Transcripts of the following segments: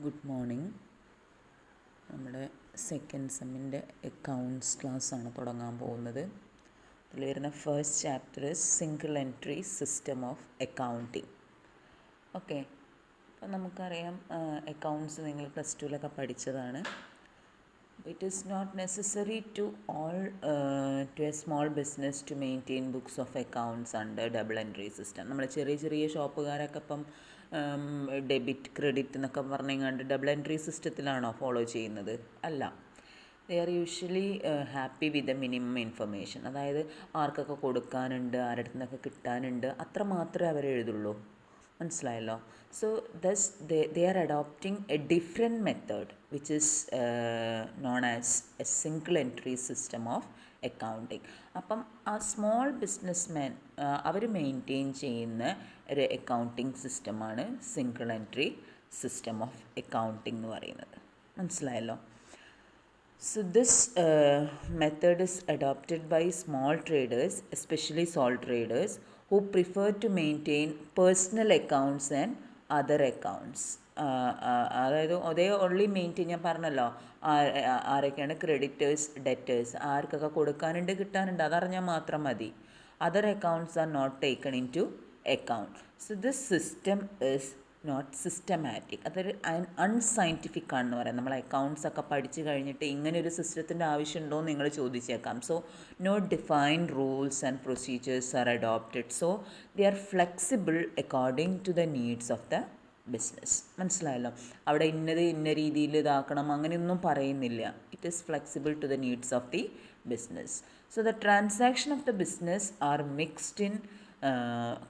Good morning. നമ്മുടെ second സെമ്മിൻ്റെ accounts ക്ലാസ്സാണ് തുടങ്ങാൻ പോകുന്നത്. അതിൽ വരുന്ന first chapter single entry system of accounting. Okay, അപ്പോൾ നമുക്കറിയാം അക്കൗണ്ട്സ് നിങ്ങൾ പ്ലസ് ടുവിലൊക്കെ പഠിച്ചതാണ്. It is not necessary to a small business to maintain books of accounts under double entry system. നമ്മൾ ചെറിയ ഷോപ്പുകാരൊക്കെ ഇപ്പം ഡെബിറ്റ് ക്രെഡിറ്റ് എന്നൊക്കെ പറഞ്ഞുകൊണ്ട് ഡബിൾ എൻട്രി സിസ്റ്റത്തിലാണോ ഫോളോ ചെയ്യുന്നത്? അല്ല. They are usually happy with the minimum information. അതായത് ആർക്കൊക്കെ കൊടുക്കാനുണ്ട്, ആരുടെ നിന്നൊക്കെ കിട്ടാനുണ്ട്, അത്ര മാത്രമേ അവർ എഴുതുള്ളൂ. മനസ്സിലായല്ലോ. So thus they are adopting a different method which is known as a single entry system of accounting. അപ്പം ആ സ്മോൾ ബിസിനസ്മാൻ അവർ മെയിൻറ്റെയിൻ ചെയ്യുന്ന ഒരു അക്കൗണ്ടിങ് സിസ്റ്റമാണ് single entry system of accounting എന്ന് പറയുന്നത്. മനസ്സിലായല്ലോ. So this method is adopted by small traders, especially sole traders, who prefer to maintain personal accounts and other accounts. അതായത് അതേ ഓൺലി മെയിൻറ്റെയിൻ, ഞാൻ പറഞ്ഞല്ലോ ആരൊക്കെയാണ് ക്രെഡിറ്റേഴ്സ്, ഡെറ്റേഴ്സ്, ആർക്കൊക്കെ കൊടുക്കാനുണ്ട് കിട്ടാനുണ്ട് അതറിഞ്ഞാൽ മാത്രം മതി. Other accounts are not taken into account. So this system is not systematic. അതൊരു അൺസയൻറ്റിഫിക് ആണെന്ന് പറയാം. നമ്മൾ അക്കൗണ്ട്സ് ഒക്കെ പഠിച്ചു കഴിഞ്ഞിട്ട് ഇങ്ങനെ ഒരു സിസ്റ്റത്തിൻ്റെ ആവശ്യമുണ്ടോ എന്ന് നിങ്ങൾ ചോദിച്ചേക്കാം. So no defined rules and procedures are adopted. So they are flexible according to the needs of the business. മനസ്സിലായല്ലോ. അവിടെ ഇന്ന രീതിയിൽ ഇതാക്കണം അങ്ങനെയൊന്നും പറയുന്നില്ല. It is flexible to the needs of the business. So the transaction of the business are mixed in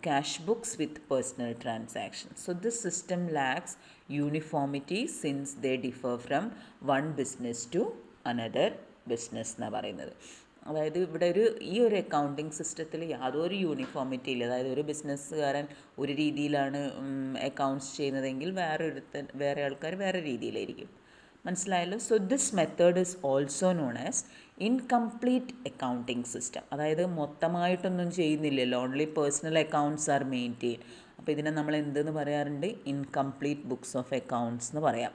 cash books with personal transactions. So this system lacks uniformity since they differ from one business to another business എന്നാണ് പറയുന്നത്. അതായത് ഇവിടെ ഈ ഒരു accounting സിസ്റ്റത്തിൽ യാതൊരു uniformity ഇല്ല. അതായത് ഒരു ബിസിനസ്സുകാരൻ ഒരു രീതിയിലാണ് അക്കൗണ്ട്സ് ചെയ്യുന്നതെങ്കിൽ വേറെ ആൾക്കാർ വേറെ രീതിയിലായിരിക്കും. മനസ്സിലായല്ലോ. So this method is also known as incomplete accounting system. അതായത് മൊത്തമായിട്ടൊന്നും ചെയ്യുന്നില്ലല്ലോ, only personal accounts are maintain. അപ്പോൾ ഇതിനെ നമ്മൾ എന്തെന്ന് പറയാറുണ്ട്? ഇൻകംപ്ലീറ്റ് ബുക്സ് ഓഫ് അക്കൗണ്ട്സ് എന്ന് പറയാം.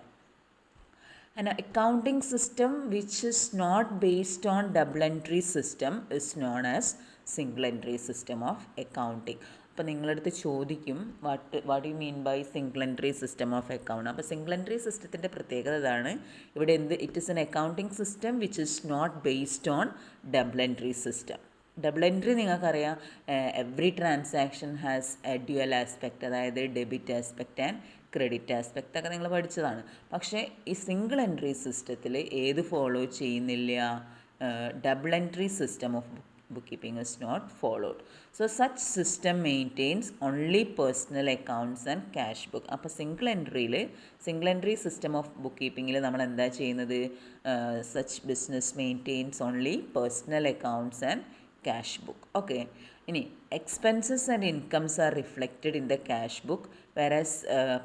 An accounting system which is not based on double entry system is known as single entry system of accounting. അപ്പോൾ നിങ്ങളടുത്ത് ചോദിക്കും what you mean by single entry system of account. അപ്പോൾ single entry സിസ്റ്റത്തിൻ്റെ പ്രത്യേകത ഇതാണ്. ഇവിടെ it is an accounting system which is not based on double entry system. Double entry നിങ്ങൾക്കറിയാം, every transaction has a dual aspect, അതായത് debit aspect and credit aspect ഒക്കെ നിങ്ങൾ പഠിച്ചതാണ്. പക്ഷേ ഈ സിംഗിൾ എൻട്രി സിസ്റ്റത്തിൽ ഏത് ഫോളോ ചെയ്യുന്നില്ല? Double entry system of book keeping is not followed. So such system maintains only personal accounts and cash book. അപ്പോൾ സിംഗിൾ എൻട്രി സിസ്റ്റം ഓഫ് ബുക്ക് കീപ്പിങ്ങിൽ നമ്മൾ എന്താ ചെയ്യുന്നത്? Such business maintains only personal accounts and cash book. Okay, ഇനി expenses and incomes are reflected in the cash book, whereas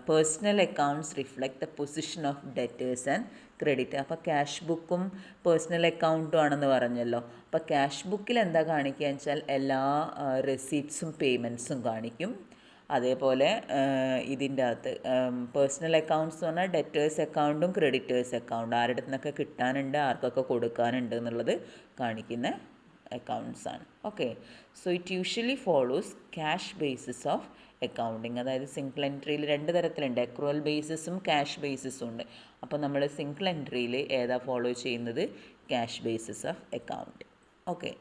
personal accounts reflect the position of debtors and credit. അപ്പോൾ cash ബുക്കും പേഴ്സണൽ അക്കൗണ്ടും ആണെന്ന് പറഞ്ഞല്ലോ. അപ്പോൾ ക്യാഷ് ബുക്കിൽ എന്താ കാണിക്കുക വെച്ചാൽ എല്ലാ റെസീപ്റ്റ്സും പേയ്മെൻറ്റ്സും കാണിക്കും. അതേപോലെ ഇതിൻ്റെ അകത്ത് പേഴ്സണൽ അക്കൗണ്ട്സ് എന്ന് പറഞ്ഞാൽ ഡെറ്റേഴ്സ് അക്കൗണ്ടും ക്രെഡിറ്റേഴ്സ് അക്കൗണ്ടും, ആരുടെ നിന്നൊക്കെ കിട്ടാനുണ്ട് ആർക്കൊക്കെ കൊടുക്കാനുണ്ട് എന്നുള്ളത് കാണിക്കുന്ന അക്കൗണ്ട്സ് ആണ്. Okay, so it usually follows cash basis of accounting. അതായത് സിംഗിൾ എൻട്രിയിൽ രണ്ട് തരത്തിലുണ്ട്, അക്രൂവൽ ബേസിസും ക്യാഷ് ബേസിസും ഉണ്ട്. അപ്പോൾ നമ്മൾ സിംഗിൾ എൻട്രിയിൽ ഏതാ ഫോളോ ചെയ്യുന്നത്? Cash basis of account. Okay,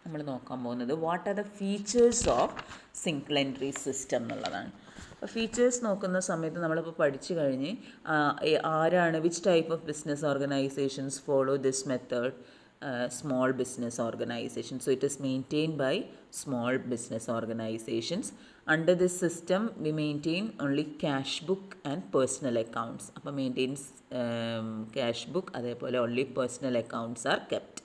നമ്മൾ നോക്കാൻ പോകുന്നത് what are the features of single entry system എന്നുള്ളതാണ്. അപ്പോൾ ഫീച്ചേഴ്സ് നോക്കുന്ന സമയത്ത് നമ്മളിപ്പോൾ പഠിച്ചു കഴിഞ്ഞ് ആരാണ്, which type of business organisations follow this method? Small business organization. So it is maintained by small business organizations. Under this system we maintain only cash book and personal accounts. അപ്പോൾ maintains cash book, അതേപോലെ only personal accounts are kept.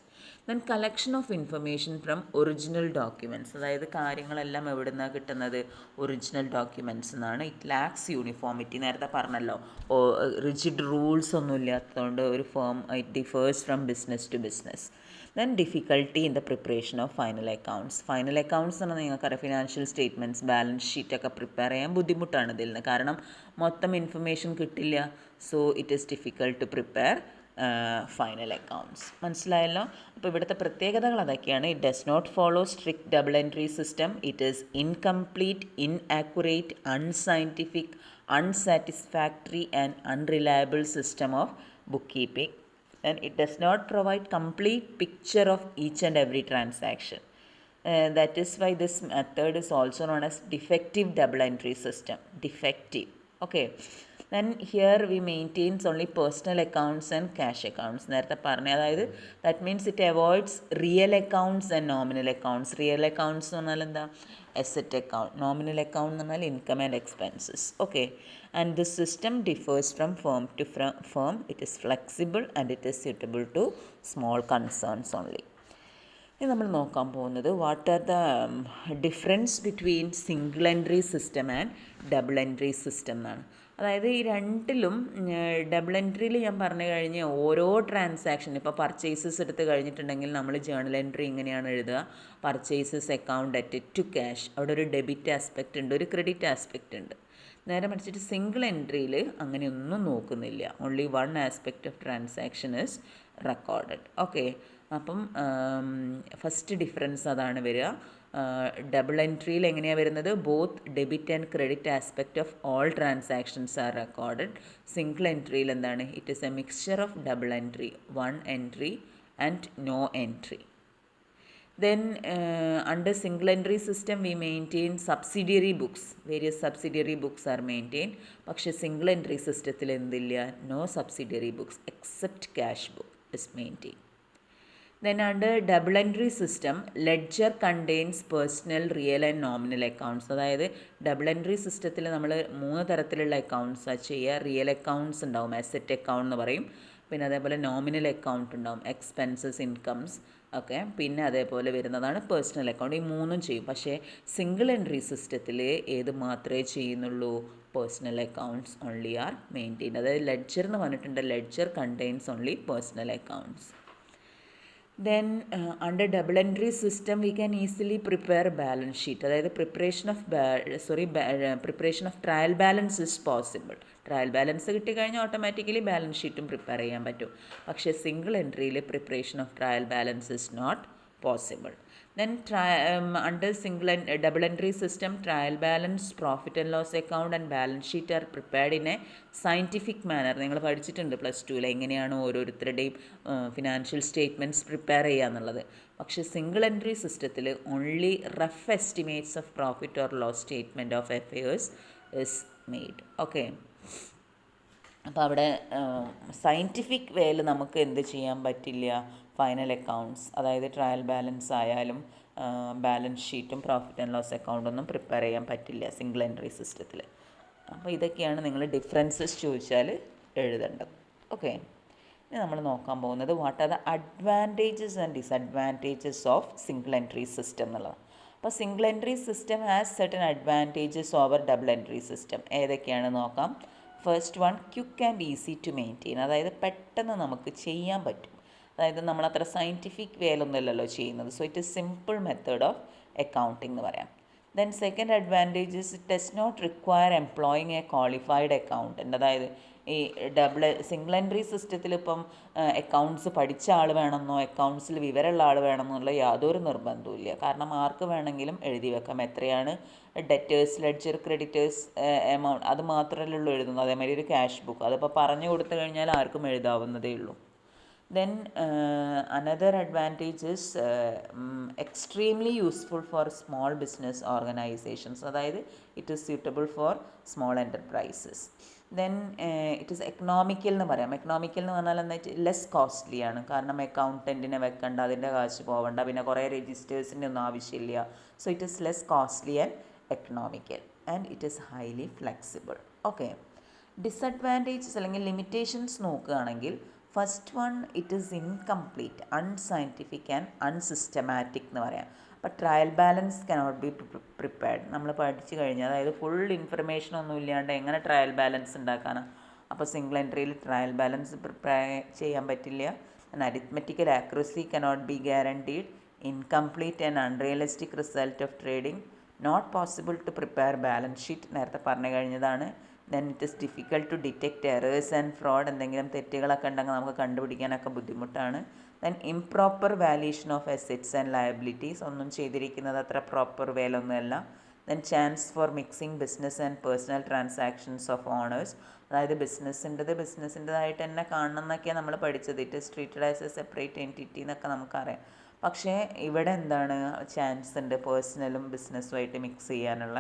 Then collection of information from original documents. അതായത് കാര്യങ്ങളെല്ലാം എവിടെ നിന്നാണ് കിട്ടുന്നത്? Original documents എന്നാണ്. It lacks uniformity. നേരത്തെ പറഞ്ഞല്ലോ, റിജിഡ് റൂൾസ് ഒന്നും ഇല്ലാത്തതുകൊണ്ട് ഒരു firm it differs from business to business. Then difficulty in the preparation of final accounts. Final accounts എന്ന് പറഞ്ഞാൽ നിങ്ങൾക്കറിയാം ഫിനാൻഷ്യൽ സ്റ്റേറ്റ്മെൻറ്റ്സ്, ബാലൻസ് ഷീറ്റൊക്കെ പ്രിപ്പയർ ചെയ്യാൻ ബുദ്ധിമുട്ടാണ് ഇതിൽ നിന്ന്, കാരണം മൊത്തം ഇൻഫർമേഷൻ കിട്ടില്ല. So it is difficult to prepare final accounts. മനസ്സിലായല്ലോ? അപ്പോൾ ഇവിടുത്തെ പ്രത്യേകതകൾ അതൊക്കെയാണ്. It does not follow strict double entry system, it is incomplete, inaccurate, unscientific, unsatisfactory and unreliable system of bookkeeping, and it does not provide complete picture of each and every transaction. That is why this method is also known as defective double entry system. Defective. Okay. Then here we maintains only personal accounts and cash accounts. നേരത്തെ പറഞ്ഞ അതായത് that means it avoids real accounts and nominal accounts. Real accounts എന്ന് പറഞ്ഞാൽ എന്താ? Asset account. Nominal account എന്ന് പറഞ്ഞാൽ income and expenses. Okay. And this system differs from firm to firm. It is flexible and it is suitable to small concerns only. ഇനി നമ്മൾ നോക്കാൻ പോകുന്നത് what are the difference between single entry system and double entry system എന്നാണ്. അതായത് ഈ രണ്ടിലും double എൻട്രിയിൽ ഞാൻ പറഞ്ഞു കഴിഞ്ഞ് ഓരോ ട്രാൻസാക്ഷൻ, ഇപ്പോൾ പർച്ചേസസ് എടുത്ത് കഴിഞ്ഞിട്ടുണ്ടെങ്കിൽ നമ്മൾ ജേണൽ എൻട്രി ഇങ്ങനെയാണ് എഴുതുക: purchases account at to cash. അവിടെ ഒരു ഡെബിറ്റ് ആസ്പെക്റ്റ് ഉണ്ട്, ഒരു ക്രെഡിറ്റ് ആസ്പെക്റ്റ് ഉണ്ട്. നേരെ മറിച്ചിട്ട് സിംഗിൾ എൻട്രിയിൽ അങ്ങനെയൊന്നും നോക്കുന്നില്ല. Only one aspect of transaction is recorded. Okay. അപ്പം ഫസ്റ്റ് ഡിഫറൻസ് അതാണ് വരിക. ഡബിൾ എൻട്രിയിൽ എങ്ങനെയാണ് വരുന്നത്? Both debit and credit aspect of all transactions are recorded. Single എൻട്രിയിൽ എന്താണ്? It is a mixture of double entry, one entry and no entry. Then under single entry system we maintain subsidiary books. Various subsidiary books are maintained. പക്ഷേ single entry സിസ്റ്റത്തിൽ എന്തില്ല? No subsidiary books except cash book is maintain. Then under double entry system, ledger contains personal, real and nominal accounts. അതായത് double entry സിസ്റ്റത്തിൽ നമ്മൾ 3 തരത്തിലുള്ള അക്കൗണ്ട്സാണ് ചെയ്യുക. Real accounts ഉണ്ടാവും, asset account എന്ന് പറയും. പിന്നെ അതേപോലെ നോമിനൽ അക്കൗണ്ട് ഉണ്ടാവും, എക്സ്പെൻസസ്, ഇൻകംസ് ഒക്കെ. പിന്നെ അതേപോലെ വരുന്നതാണ് പേഴ്സണൽ അക്കൗണ്ട്. ഈ 3ഉം ചെയ്യും. പക്ഷേ സിംഗിൾ എൻട്രി സിസ്റ്റത്തിൽ ഏത് മാത്രമേ ചെയ്യുന്നുള്ളൂ? Personal accounts only are maintain. അതായത് ലെഡ്ജർ എന്ന് പറഞ്ഞിട്ടുണ്ട്, ledger contains only personal accounts. Then under double entry system we can easily prepare balance sheet. അതായത് preparation of trial balance is possible. Trial balance കിട്ടിക്കഴിഞ്ഞാൽ automatically balance ഷീറ്റും prepare ചെയ്യാൻ പറ്റും. പക്ഷേ single എൻട്രിയിൽ preparation of trial balance is not possible. Then under double entry system, trial balance, profit and loss account and balance sheet are prepared in a scientific manner. നിങ്ങൾ പഠിച്ചിട്ടുണ്ട് +2 എങ്ങനെയാണ് ഓരോരുത്തരുടെയും financial statements prepare ചെയ്യുക എന്നുള്ളത്. പക്ഷേ single entry സിസ്റ്റത്തിൽ only rough estimates of profit or loss statement of affairs is made. Okay. അപ്പോൾ അവിടെ സയൻറ്റിഫിക് വേയിൽ നമുക്ക് എന്ത് ചെയ്യാൻ പറ്റില്ല? ഫൈനൽ അക്കൗണ്ട്സ്, അതായത് ട്രയൽ ബാലൻസ് ആയാലും ബാലൻസ് ഷീറ്റും പ്രോഫിറ്റ് ആൻഡ് ലോസ് അക്കൗണ്ടൊന്നും പ്രിപ്പയർ ചെയ്യാൻ പറ്റില്ല സിംഗിൾ എൻട്രി സിസ്റ്റത്തിൽ. അപ്പോൾ ഇതൊക്കെയാണ് നിങ്ങൾ ഡിഫറൻസസ് ചോദിച്ചാൽ എഴുതേണ്ടത്. ഓക്കെ. ഇനി നമ്മൾ നോക്കാൻ പോകുന്നത് what are the advantages and disadvantages of single entry system എന്നുള്ളത്. അപ്പോൾ single entry system has certain advantages over double entry system. ഏതൊക്കെയാണ് നോക്കാം. First one, quick and easy to maintain. അതായത് പെട്ടെന്ന് നമുക്ക് ചെയ്യാൻ പറ്റും. അതായത് നമ്മളത്ര സയൻറ്റിഫിക് വേലൊന്നുമല്ലല്ലോ ചെയ്യുന്നത്. So it is simple method of accounting എന്ന് പറയാം. Then second advantages, it does not require employing a qualified accountant. അതായത് ഈ സിംഗിൾ എൻട്രി സിസ്റ്റത്തിൽ ഇപ്പം അക്കൗണ്ട്സ് പഠിച്ച ആൾ വേണമെന്നോ അക്കൗണ്ട്സിൽ വിവരമുള്ള ആൾ വേണമെന്നുള്ള യാതൊരു നിർബന്ധവും ഇല്ല. കാരണം ആർക്ക് വേണമെങ്കിലും എഴുതി വെക്കാം എത്രയാണ് ഡെറ്റേഴ്സ് ലെഡ്ജർ, ക്രെഡിറ്റേഴ്സ് എമൗണ്ട്, അത് മാത്രമല്ലേ ഉള്ളൂ എഴുതുന്നത്. അതേമാതിരി ഒരു ക്യാഷ് ബുക്ക്, അതിപ്പോൾ പറഞ്ഞു കൊടുത്തു കഴിഞ്ഞാൽ ആർക്കും എഴുതാവുന്നതേ ഉള്ളൂ. Then another advantage is extremely useful for small business organizations. അതായത് it is suitable for small enterprises. Then it is economical എന്ന് പറയാം. എക്കണോമിക്കൽ എന്ന് പറഞ്ഞാൽ എന്താ വെച്ചാൽ ലെസ് കോസ്റ്റ്ലി ആണ്. കാരണം അക്കൗണ്ടൻറ്റിനെ വെക്കണ്ട, അതിൻ്റെ കാശ് പോവണ്ട, പിന്നെ കുറേ രജിസ്റ്റേഴ്സിൻ്റെ ഒന്നും ആവശ്യമില്ല. So it is less costly and economical and it is highly flexible. Okay. Disadvantages അല്ലെങ്കിൽ ലിമിറ്റേഷൻസ് നോക്കുകയാണെങ്കിൽ, first one, it is incomplete, unscientific and unsystematic എന്ന് പറയാം. അപ്പോൾ trial balance cannot be prepared. നമ്മൾ പഠിച്ചു കഴിഞ്ഞാൽ, അതായത് ഫുൾ ഇൻഫർമേഷൻ ഒന്നും ഇല്ലാണ്ട് എങ്ങനെ ട്രയൽ ബാലൻസ് ഉണ്ടാക്കാനാണ്? അപ്പോൾ സിംഗിൾ എൻട്രിയിൽ ട്രയൽ ബാലൻസ് പ്രിപ്പയർ ചെയ്യാൻ പറ്റില്ല. and arithmetical accuracy cannot be guaranteed, incomplete and unrealistic result of trading, not possible to prepare balance sheet, നേരത്തെ പറഞ്ഞു കഴിഞ്ഞതാണ്. then it is difficult to detect errors and fraud, എന്തെങ്കിലും തെറ്റുകളൊക്കെ ഉണ്ടെങ്കിൽ നമുക്ക് കണ്ടുപിടിക്കാനൊക്കെ ബുദ്ധിമുട്ടാണ്. then improper valuation of assets and liabilities, ഒന്നും ചെയ്തിരിക്കുന്നത് അത്ര proper വേലൊന്നുമല്ല. then chance for mixing business and personal transactions of owners, അതായത് ബിസിനസ്സിൻ്റെതായിട്ട് തന്നെ കാണണം എന്നൊക്കെയാണ് നമ്മൾ പഠിച്ചത്. It is treated as A separate entity എന്നൊക്കെ നമുക്കറിയാം. പക്ഷേ ഇവിടെ എന്താണ് ചാൻസ് ഉണ്ട് പേഴ്സണലും ബിസിനസ്സുമായിട്ട് മിക്സ് ചെയ്യാനുള്ള.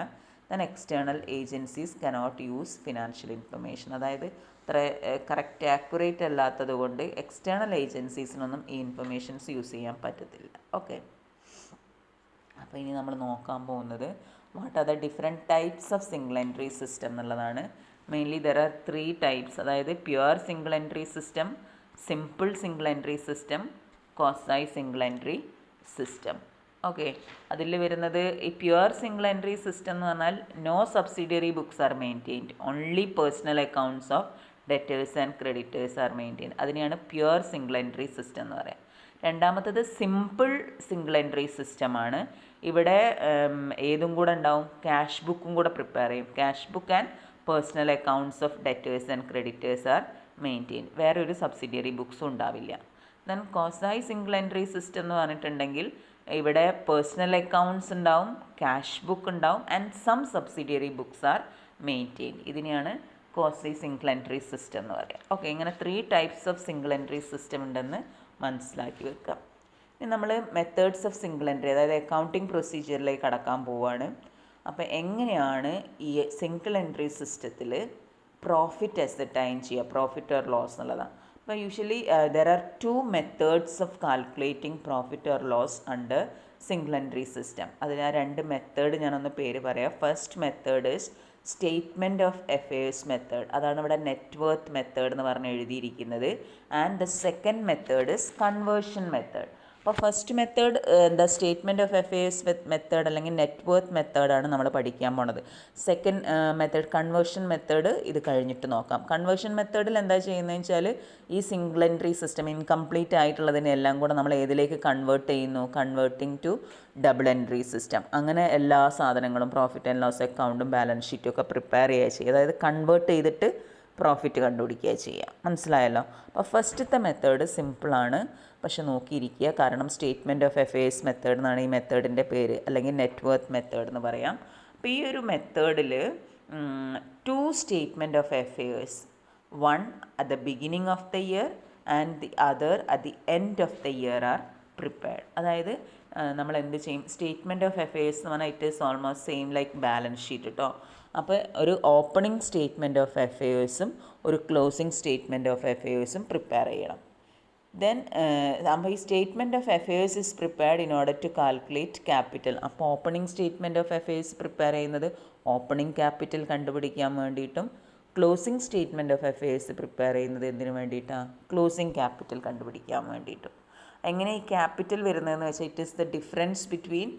then external agencies cannot use financial information, അതായത് അത്ര കറക്റ്റ് ആക്യുറേറ്റ് അല്ലാത്തത് കൊണ്ട് എക്സ്റ്റേണൽ ഏജൻസീസിനൊന്നും ഈ ഇൻഫർമേഷൻസ് യൂസ് ചെയ്യാൻ പറ്റത്തില്ല. ഓക്കെ, അപ്പോൾ ഇനി നമ്മൾ നോക്കാൻ പോകുന്നത് what are the different types of single entry system എന്നുള്ളതാണ്. മെയിൻലി ദർ ആർ 3 ടൈപ്സ്, അതായത് pure single entry system, simple single entry system, quasi single entry system. Okay, അതിൽ വരുന്നത് ഈ പ്യുവർ സിംഗിൾ എൻട്രി സിസ്റ്റം എന്ന് പറഞ്ഞാൽ no subsidiary books are maintained, only personal accounts of debtors and creditors are maintained. അതിനെയാണ് pure single entry system എന്ന് പറയാം. രണ്ടാമത്തത് simple single entry സിസ്റ്റമാണ്. ഇവിടെ ഏതും കൂടെ ഉണ്ടാവും, ക്യാഷ് ബുക്കും കൂടെ പ്രിപ്പയർ ചെയ്യും. Cash book and personal accounts of debtors and creditors are maintain, വേറെ ഒരു സബ്സിഡിയറി ബുക്സും ഉണ്ടാവില്ല. Then quasi single entry system എന്ന് പറഞ്ഞിട്ടുണ്ടെങ്കിൽ ഇവിടെ പേഴ്സണൽ അക്കൗണ്ട്സ് ഉണ്ടാവും, ക്യാഷ് ബുക്ക് ഉണ്ടാവും and some subsidiary books are maintain. ഇതിനെയാണ് ക്വാസി സിംഗിൾ എൻട്രി സിസ്റ്റം എന്ന് പറയാം. ഓക്കെ, ഇങ്ങനെ 3 types of single entry system ഉണ്ടെന്ന് മനസ്സിലാക്കി വെക്കാം. ഇനി നമ്മൾ മെത്തേഡ്സ് ഓഫ് സിംഗിൾ എൻട്രി, അതായത് അക്കൗണ്ടിങ് പ്രൊസീജിയറിലേക്ക് കടക്കാൻ പോവുകയാണ്. അപ്പോൾ എങ്ങനെയാണ് ഈ സിംഗിൾ എൻട്രി സിസ്റ്റത്തിൽ പ്രോഫിറ്റ് അസർട്ടൈൻ ചെയ്യുക, പ്രോഫിറ്റ് ഓർ ലോസ് എന്നുള്ളതാണ്. അപ്പോൾ usually there are 2 methods of calculating profit or loss under single entry system. അതിൽ ആ 2 മെത്തേഡ് ഞാനൊന്ന് പേര് പറയാം. First method is statement of affairs method, അതാണ് ഇവിടെ നെറ്റ് വർത്ത് മെത്തേഡ് എന്ന് പറഞ്ഞ് എഴുതിയിരിക്കുന്നത്. And the second method is conversion method. അപ്പോൾ ഫസ്റ്റ് മെത്തേഡ് എന്താ സ്റ്റേറ്റ്മെൻറ്റ് ഓഫ് അഫയേഴ്സ് മെത്തേഡ് അല്ലെങ്കിൽ നെറ്റ് വർത്ത് മെത്തേഡാണ് നമ്മൾ പഠിക്കാൻ പോണത്. സെക്കൻഡ് മെത്തേഡ് കൺവേർഷൻ മെത്തേഡ് ഇത് കഴിഞ്ഞിട്ട് നോക്കാം. കൺവേർഷൻ മെത്തേഡിൽ എന്താ ചെയ്യുന്നതെന്ന് വെച്ചാൽ ഈ സിംഗിൾ എൻട്രി സിസ്റ്റം ഇൻകംപ്ലീറ്റ് ആയിട്ടുള്ളതിനെല്ലാം കൂടെ നമ്മൾ ഏതിലേക്ക് കൺവേർട്ട് ചെയ്യുന്നു, converting to double entry system. അങ്ങനെ എല്ലാ സാധനങ്ങളും പ്രോഫിറ്റ് ആൻഡ് ലോസ് അക്കൗണ്ടും ബാലൻസ് ഷീറ്റും ഒക്കെ പ്രിപ്പയർ ചെയ്യുക, അതായത് കൺവേർട്ട് ചെയ്തിട്ട് പ്രോഫിറ്റ് കണ്ടുപിടിക്കുക ചെയ്യുക. മനസ്സിലായല്ലോ? അപ്പോൾ ഫസ്റ്റത്തെ മെത്തേഡ് സിമ്പിളാണ്, പക്ഷെ നോക്കിയിരിക്കുക, കാരണം സ്റ്റേറ്റ്മെൻറ്റ് ഓഫ് അഫയേഴ്സ് മെത്തേഡ് എന്നാണ് ഈ മെത്തേഡിൻ്റെ പേര്, അല്ലെങ്കിൽ നെറ്റ് വർത്ത് മെത്തേഡ് എന്ന് പറയാം. അപ്പോൾ ഈ ഒരു മെത്തേഡിൽ 2 statement of affairs, one at the beginning of the year and the other at the end of the year are prepared. അതായത് നമ്മൾ എന്ത് ചെയ്യും, സ്റ്റേറ്റ്മെൻറ്റ് ഓഫ് അഫയേഴ്സ് എന്ന് പറഞ്ഞാൽ it is almost same like balance sheet കേട്ടോ. അപ്പോൾ ഒരു opening statement of അഫയേഴ്സും ഒരു ക്ലോസിംഗ് സ്റ്റേറ്റ്മെൻറ്റ് ഓഫ് അഫയേഴ്സും പ്രിപ്പയർ ചെയ്യണം. ദെൻ അപ്പോൾ ഈ statement of affairs is prepared in order to calculate capital. അപ്പോൾ opening statement of affairs prepare ചെയ്യുന്നത് ഓപ്പണിംഗ് ക്യാപിറ്റൽ കണ്ടുപിടിക്കാൻ വേണ്ടിയിട്ടും closing statement of affairs prepare ചെയ്യുന്നത് എന്തിനു വേണ്ടിയിട്ടാണ്, ക്ലോസിംഗ് ക്യാപിറ്റൽ കണ്ടുപിടിക്കാൻ വേണ്ടിയിട്ടും. എങ്ങനെ ഈ ക്യാപിറ്റൽ വരുന്നതെന്ന് വെച്ചാൽ it is the difference between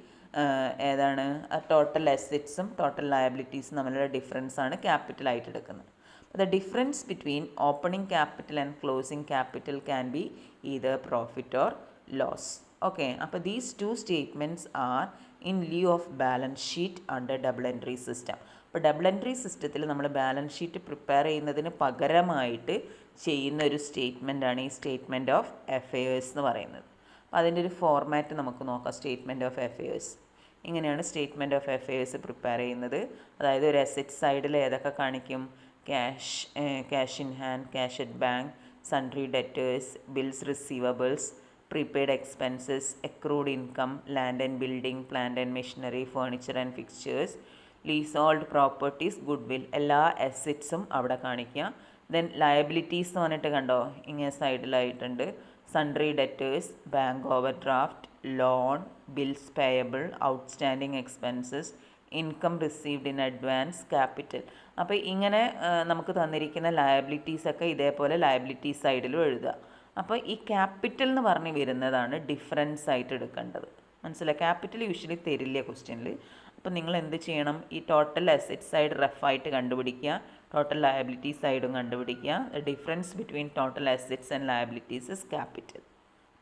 ഏതാണ് ടോട്ടൽ അസറ്റ്സും ടോട്ടൽ ലയബിലിറ്റീസും തമ്മിലുള്ള ഡിഫറൻസാണ് ക്യാപിറ്റലായിട്ട് എടുക്കുന്നത്. The difference between opening capital and closing capital can be either profit or loss. Okay, അപ്പോൾ these 2 statements are in lieu of balance sheet under double entry system. അപ്പോൾ double entry സിസ്റ്റത്തിൽ നമ്മൾ balance sheet prepare ചെയ്യുന്നതിന് പകരമായിട്ട് ചെയ്യുന്ന ഒരു സ്റ്റേറ്റ്മെൻറ്റാണ് ഈ statement of affairs എന്ന് പറയുന്നത്. അപ്പോൾ അതിൻ്റെ ഒരു ഫോർമാറ്റ് നമുക്ക് നോക്കാം. സ്റ്റേറ്റ്മെൻറ്റ് ഓഫ് അഫയേഴ്സ് ഇങ്ങനെയാണ് സ്റ്റേറ്റ്മെൻറ്റ് ഓഫ് അഫയേഴ്സ് പ്രിപ്പയർ ചെയ്യുന്നത്. അതായത് ഒരു അസറ്റ് സൈഡിൽ ഏതൊക്കെ കാണിക്കും, cash in hand, cash at bank, sundry debtors, bills receivables, prepaid expenses, accrued income, land and building, plant and machinery, furniture and fixtures, lease hold properties, good will, എല്ലാ അസറ്റ്സും അവിടെ കാണിക്കുക. Then liabilities എന്ന് പറഞ്ഞിട്ട് കണ്ടോ ഇങ്ങനെ സൈഡിലായിട്ടുണ്ട്. Sundry debtors, bank overdraft, loan, bills payable, outstanding expenses, income received in advance, capital. അപ്പോൾ ഇങ്ങനെ നമുക്ക് തന്നിരിക്കുന്ന ലയബിലിറ്റീസൊക്കെ ഇതേപോലെ ലയബിലിറ്റി സൈഡിലും എഴുതുക. അപ്പോൾ ഈ ക്യാപിറ്റൽ എന്ന് പറഞ്ഞ് വരുന്നതാണ് ഡിഫറൻസ് ആയിട്ട് എടുക്കേണ്ടത്. മനസ്സിലായി? ക്യാപിറ്റൽ യൂഷ്വലി തരില്ല ക്വസ്റ്റ്യനിൽ. അപ്പോൾ നിങ്ങൾ എന്ത് ചെയ്യണം, ഈ ടോട്ടൽ അസറ്റ് സൈഡ് റഫായിട്ട് കണ്ടുപിടിക്കുക, ടോട്ടൽ ലയബിലിറ്റി സൈഡും കണ്ടുപിടിക്കുക. The difference between total assets and liabilities is capital.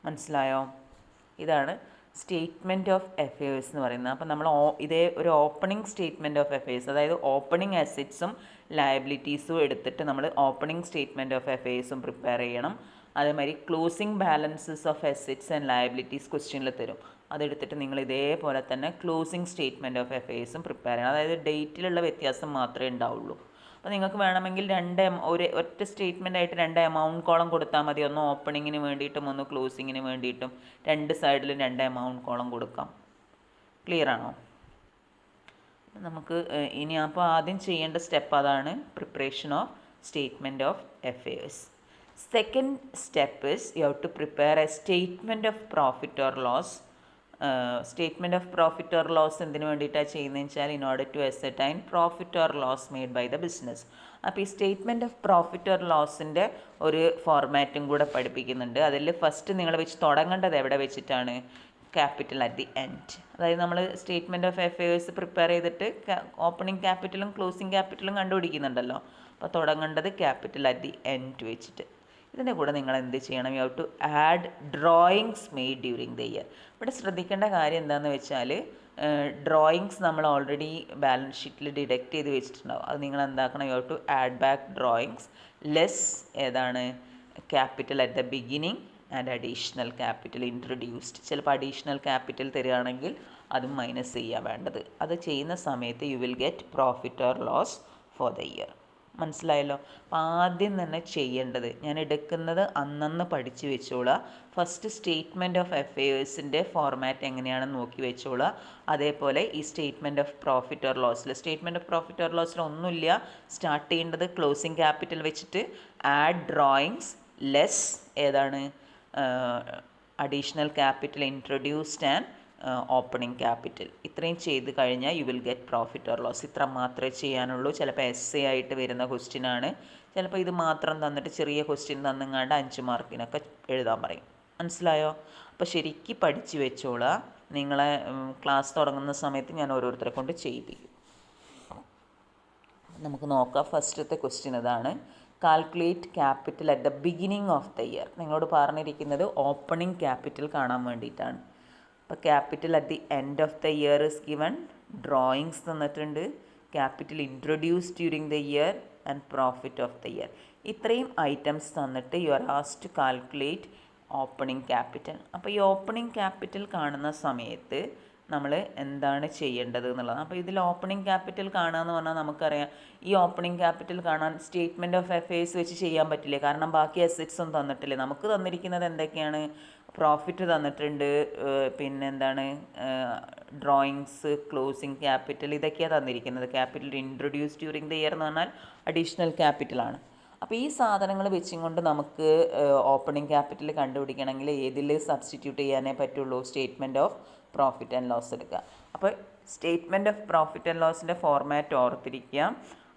മനസ്സിലായോ? ഇതാണ് സ്റ്റേറ്റ്മെൻറ്റ് ഓഫ് അഫയേഴ്സ് എന്ന് പറയുന്നത്. അപ്പോൾ നമ്മൾ ഇതേ ഒരു ഓപ്പണിംഗ് സ്റ്റേറ്റ്മെൻറ്റ് ഓഫ് അഫയേഴ്സ്, അതായത് ഓപ്പണിംഗ് അസറ്റ്സും ലയബിലിറ്റീസും എടുത്തിട്ട് നമ്മൾ ഓപ്പണിംഗ് സ്റ്റേറ്റ്മെൻറ്റ് ഓഫ് അഫയേഴ്സും പ്രിപ്പയർ ചെയ്യണം. അതേമാതിരി closing balances of assets and liabilities ക്വസ്റ്റ്യനിൽ തരും. അതെടുത്തിട്ട് നിങ്ങൾ ഇതേപോലെ തന്നെ ക്ലോസിംഗ് സ്റ്റേറ്റ്മെൻറ്റ് ഓഫ് അഫയേഴ്സും പ്രിപ്പയർ ചെയ്യണം. അതായത് ഡേറ്റിലുള്ള വ്യത്യാസം മാത്രമേ ഉണ്ടാവുള്ളൂ. അപ്പോൾ നിങ്ങൾക്ക് വേണമെങ്കിൽ ഒറ്റ സ്റ്റേറ്റ്മെൻ്റ് ആയിട്ട് 2 എമൗണ്ട് കോളം കൊടുത്താൽ മതി. ഒന്ന് ഓപ്പണിങ്ങിന് വേണ്ടിയിട്ടും ഒന്ന് ക്ലോസിങ്ങിന് വേണ്ടിയിട്ടും 2 സൈഡിലും 2 എമൗണ്ട് കോളം കൊടുക്കാം. ക്ലിയർ ആണോ? നമുക്ക് ഇനി അപ്പോൾ ആദ്യം ചെയ്യേണ്ട സ്റ്റെപ്പ് അതാണ്, preparation of statement of affairs. Second step is you have to prepare a statement of profit or loss. Statement of profit or loss എന്തിനു വേണ്ടിയിട്ടാണ് ചെയ്യുന്നതെന്ന് വെച്ചാൽ in order to ascertain profit or loss made by the business. അപ്പോൾ ഈ statement of profit or ലോസിൻ്റെ ഒരു ഫോർമാറ്റും കൂടെ പഠിപ്പിക്കുന്നുണ്ട്. അതിൽ ഫസ്റ്റ് നിങ്ങൾ വെച്ച് തുടങ്ങേണ്ടത് എവിടെ വെച്ചിട്ടാണ്? Capital at the end. അതായത് നമ്മൾ സ്റ്റേറ്റ്മെൻറ്റ് ഓഫ് അഫയേഴ്സ് പ്രിപ്പയർ ചെയ്തിട്ട് ഓപ്പണിംഗ് ക്യാപിറ്റലും ക്ലോസിംഗ് ക്യാപിറ്റലും കണ്ടുപിടിക്കുന്നുണ്ടല്ലോ. അപ്പോൾ തുടങ്ങേണ്ടത് ക്യാപിറ്റൽ അറ്റ് ദി എൻഡ് വെച്ചിട്ട്. ഇതിൻ്റെ കൂടെ നിങ്ങൾ എന്ത് ചെയ്യണം? You have to add drawings made during the year. ഇവിടെ ശ്രദ്ധിക്കേണ്ട കാര്യം എന്താണെന്ന് വെച്ചാൽ ഡ്രോയിങ്സ് നമ്മൾ ഓൾറെഡി ബാലൻസ് ഷീറ്റിൽ ഡിഡക്റ്റ് ചെയ്ത് വെച്ചിട്ടുണ്ടാവും. അത് നിങ്ങൾ എന്താക്കണം? You have to add back drawings less ഏതാണ്? Capital at the beginning and additional capital introduced. ചിലപ്പോൾ അഡീഷണൽ ക്യാപിറ്റൽ തരികയാണെങ്കിൽ അതും മൈനസ് ചെയ്യുക വേണ്ടത്. അത് ചെയ്യുന്ന സമയത്ത് you will get profit or loss for the year. മനസ്സിലായല്ലോ? അപ്പോൾ ആദ്യം തന്നെ ചെയ്യേണ്ടത്, ഞാൻ എടുക്കുന്നത് അന്നന്ന് പഠിച്ച് വെച്ചോളുക. ഫസ്റ്റ് സ്റ്റേറ്റ്മെൻറ്റ് ഓഫ് അഫയേഴ്സിൻ്റെ ഫോർമാറ്റ് എങ്ങനെയാണെന്ന് നോക്കി വെച്ചോളുക. അതേപോലെ ഈ സ്റ്റേറ്റ്മെൻറ്റ് ഓഫ് പ്രോഫിറ്റ് ഓർ ലോസിൽ ഒന്നുമില്ല. സ്റ്റാർട്ട് ചെയ്യേണ്ടത് ക്ലോസിംഗ് ക്യാപിറ്റൽ വെച്ചിട്ട് ആഡ് ഡ്രോയിങ്സ് ലെസ് ഏതാണ്? Additional capital introduced and opening capital. ഇത്രയും ചെയ്ത് കഴിഞ്ഞാൽ you will get profit or loss. ഇത്ര മാത്രമേ ചെയ്യാനുള്ളൂ. ചിലപ്പോൾ എസ് ആയിട്ട് വരുന്ന ക്വസ്റ്റ്യൻ ആണ്. ചിലപ്പോൾ ഇത് മാത്രം തന്നിട്ട് ചെറിയ ക്വസ്റ്റ്യൻ തന്നിങ്ങാണ്ട് 5 മാർക്കിനൊക്കെ എഴുതാൻ പറയും. മനസ്സിലായോ? അപ്പോൾ ശരിക്കും പഠിച്ച് വെച്ചോളുക. നിങ്ങളെ ക്ലാസ് തുടങ്ങുന്ന സമയത്ത് ഞാൻ ഓരോരുത്തരെ കൊണ്ട് ചെയ്യിപ്പിക്കും. നമുക്ക് നോക്കാം. ഫസ്റ്റത്തെ ക്വസ്റ്റ്യൻ ഇതാണ്. Calculate capital at the beginning of the year. നിങ്ങളോട് പറഞ്ഞിരിക്കുന്നത് ഓപ്പണിംഗ് ക്യാപിറ്റൽ കാണാൻ വേണ്ടിയിട്ടാണ്. അപ്പോൾ capital at the end of the year is given. Drawings തന്നിട്ടുണ്ട്, capital introduce during the year and profit of the year. ഇത്രയും items തന്നിട്ട് you are asked to calculate opening capital. അപ്പോൾ ഈ ഓപ്പണിംഗ് ക്യാപിറ്റൽ കാണുന്ന സമയത്ത് നമ്മൾ എന്താണ് ചെയ്യേണ്ടത് എന്നുള്ളതാണ്. അപ്പോൾ ഇതിൽ ഓപ്പണിംഗ് ക്യാപിറ്റൽ കാണുക എന്ന് പറഞ്ഞാൽ നമുക്കറിയാം, ഈ ഓപ്പണിംഗ് ക്യാപിറ്റൽ കാണാൻ സ്റ്റേറ്റ്മെൻറ്റ് ഓഫ് അഫയേഴ്സ് വെച്ച് ചെയ്യാൻ പറ്റില്ലേ? കാരണം ബാക്കി അസറ്റ്സ് ഒന്നും തന്നിട്ടില്ലേ. നമുക്ക് തന്നിരിക്കുന്നത് എന്തൊക്കെയാണ്? പ്രോഫിറ്റ് തന്നിട്ടുണ്ട്, പിന്നെന്താണ് ഡ്രോയിങ്സ്, ക്ലോസിംഗ് ക്യാപിറ്റൽ, ഇതൊക്കെയാണ് തന്നിരിക്കുന്നത്. Capital introduce during the year എന്ന് പറഞ്ഞാൽ അഡീഷണൽ ക്യാപിറ്റലാണ്. അപ്പോൾ ഈ സാധനങ്ങൾ വെച്ചും കൊണ്ട് നമുക്ക് ഓപ്പണിംഗ് ക്യാപിറ്റൽ കണ്ടുപിടിക്കണമെങ്കിൽ ഏതിൽ സബ്സ്റ്റിറ്റ്യൂട്ട് ചെയ്യാനേ പറ്റുള്ളൂ? Statement of profit and loss എടുക്കുക. അപ്പോൾ സ്റ്റേറ്റ്മെൻറ്റ് ഓഫ് പ്രോഫിറ്റ് ആൻഡ് ലോസിൻ്റെ ഫോർമാറ്റ് ഓർത്തിരിക്കുക.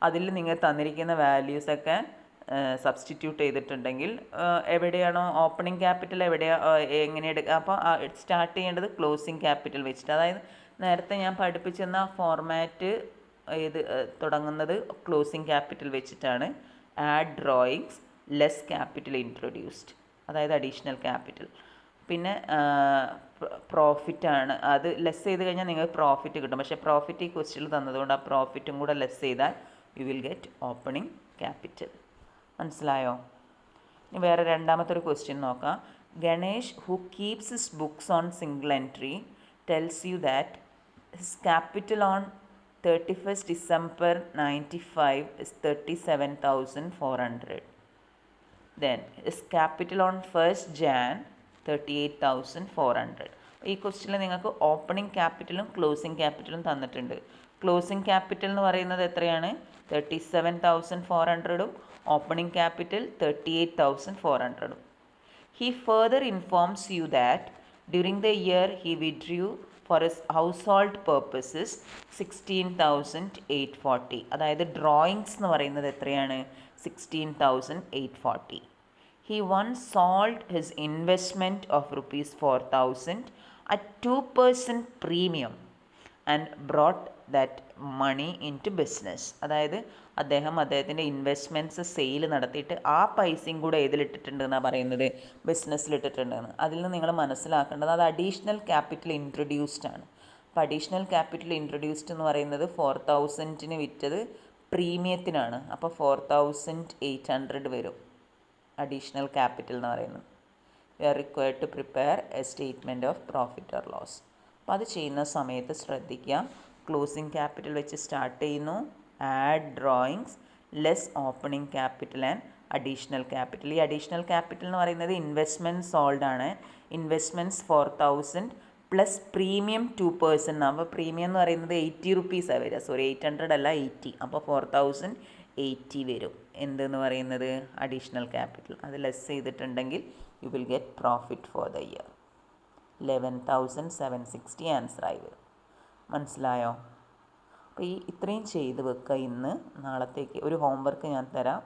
അതിൽ നിങ്ങൾ തന്നിരിക്കുന്ന വാല്യൂസൊക്കെ സബ്സ്റ്റിറ്റ്യൂട്ട് ചെയ്തിട്ടുണ്ടെങ്കിൽ എവിടെയാണോ ഓപ്പണിംഗ് ക്യാപിറ്റൽ എങ്ങനെ എടുക്കുക? അപ്പോൾ സ്റ്റാർട്ട് ചെയ്യേണ്ടത് ക്ലോസിംഗ് ക്യാപിറ്റൽ വെച്ചിട്ട്. അതായത് നേരത്തെ ഞാൻ പഠിപ്പിച്ചെന്ന ഫോർമാറ്റ് തുടങ്ങുന്നത് ക്ലോസിംഗ് ക്യാപിറ്റൽ വെച്ചിട്ടാണ്. Add drawings less capital introduced, അതായത് അഡീഷണൽ ക്യാപിറ്റൽ. പിന്നെ പ്രോഫിറ്റാണ്, അത് ലെസ് ചെയ്ത് കഴിഞ്ഞാൽ നിങ്ങൾക്ക് പ്രോഫിറ്റ് കിട്ടും. പക്ഷേ പ്രോഫിറ്റ് ഈ ക്വസ്റ്റ്യനിൽ തന്നതുകൊണ്ട് ആ പ്രോഫിറ്റും കൂടെ ലെസ് ചെയ്താൽ U will get opening capital. മനസ്സിലായോ? ഇനി വേറെ രണ്ടാമത്തെ ഒരു ക്വസ്റ്റ്യൻ നോക്കാം. Ganesh who keeps his books on single entry tells you that his capital on 31st December 95 is 37,400. Then his capital on 1st Jan 38,400. ഈ ക്വസ്റ്റ്യനിൽ നിങ്ങൾക്ക് ഓപ്പണിംഗ് ക്യാപിറ്റലും ക്ലോസിംഗ് ക്യാപിറ്റലും തന്നിട്ടുണ്ട്. ക്ലോസിംഗ് ക്യാപിറ്റൽ എന്ന് പറയുന്നത് എത്രയാണ്? 37,400ഉം ഓപ്പണിംഗ് ക്യാപിറ്റൽ 38,400ഉം. He further informs you that during the year he withdrew for his household purposes 16,840. അതായത് ഡ്രോയിങ്സ് എന്ന് പറയുന്നത് എത്രയാണ്? 16,840. He once sold his investment of rupees 4,000 at 2% premium and brought that money into business. അതായത് അദ്ദേഹത്തിൻ്റെ investments sale നടത്തിയിട്ട് ആ പൈസയും കൂടെ ഏതിലിട്ടിട്ടുണ്ടെന്നാണ് പറയുന്നത്, ബിസിനസ്സിലിട്ടിട്ടുണ്ടെന്ന്. അതിൽ നിന്ന് നിങ്ങൾ മനസ്സിലാക്കേണ്ടത് അത് അഡീഷണൽ ക്യാപിറ്റൽ ഇൻട്രൊഡ്യൂസ്ഡ് ആണ്. അപ്പോൾ അഡീഷണൽ ക്യാപിറ്റൽ ഇൻട്രൊഡ്യൂസ്ഡ് എന്ന് പറയുന്നത് 4000 വിറ്റത് പ്രീമിയത്തിനാണ്. അപ്പോൾ 4800 വരും അഡീഷണൽ ക്യാപിറ്റൽ എന്ന് പറയുന്നത്. We are required to prepare a statement of profit or loss. അപ്പോൾ അത് ചെയ്യുന്ന സമയത്ത് ശ്രദ്ധിക്കുക, ക്ലോസിംഗ് ക്യാപിറ്റൽ വെച്ച് സ്റ്റാർട്ട് ചെയ്യുന്നു, add drawings, less opening capital and additional capital. ഈ അഡീഷണൽ ക്യാപിറ്റൽ എന്ന് പറയുന്നത് ഇൻവെസ്റ്റ്മെൻറ്റ് സോൾഡ് ആണ്. ഇൻവെസ്റ്റ്മെൻറ്റ്സ് 4000 പ്ലസ് പ്രീമിയം 2% അപ്പോൾ പ്രീമിയം എന്ന് പറയുന്നത് 80 റുപ്പീസാണ് വരിക, സോറി 800 അല്ല 80. അപ്പോൾ 4080 വരും എന്തെന്ന് പറയുന്നത് അഡീഷണൽ ക്യാപിറ്റൽ. അത് ലെസ് ചെയ്തിട്ടുണ്ടെങ്കിൽ U will get profit for the year. 11,760 ആൻസറായി വരും. മനസ്സിലായോ? അപ്പോൾ ഇത്രയും ചെയ്ത് വെക്കുക. ഇന്ന് നാളത്തേക്ക് ഒരു ഹോംവർക്ക് ഞാൻ തരാം.